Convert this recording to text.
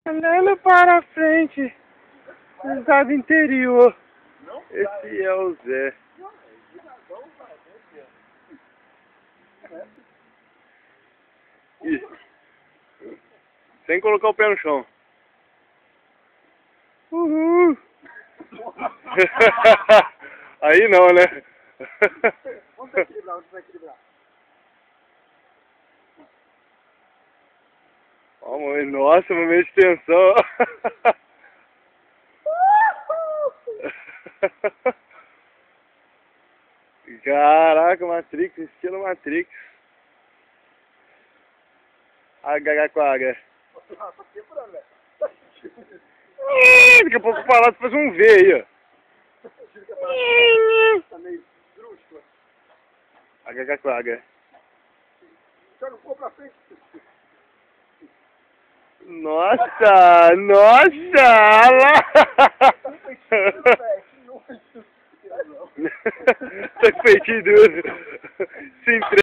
Andando para frente, estado interior. Esse é o Zé. Isso. Sem colocar o pé no chão. Uhul. Aí não, né? Vamos equilibrar, vamos equilibrar. Ó, nossa, momento de tensão. Caraca, Matrix, estilo Matrix. H com H. Daqui a pouco o Palácio faz um V aí, ó. Tá meio brusco. H com H. Joga o corpo pra frente. Nossa, nossa, lá. Tá com peitinho duro. Sem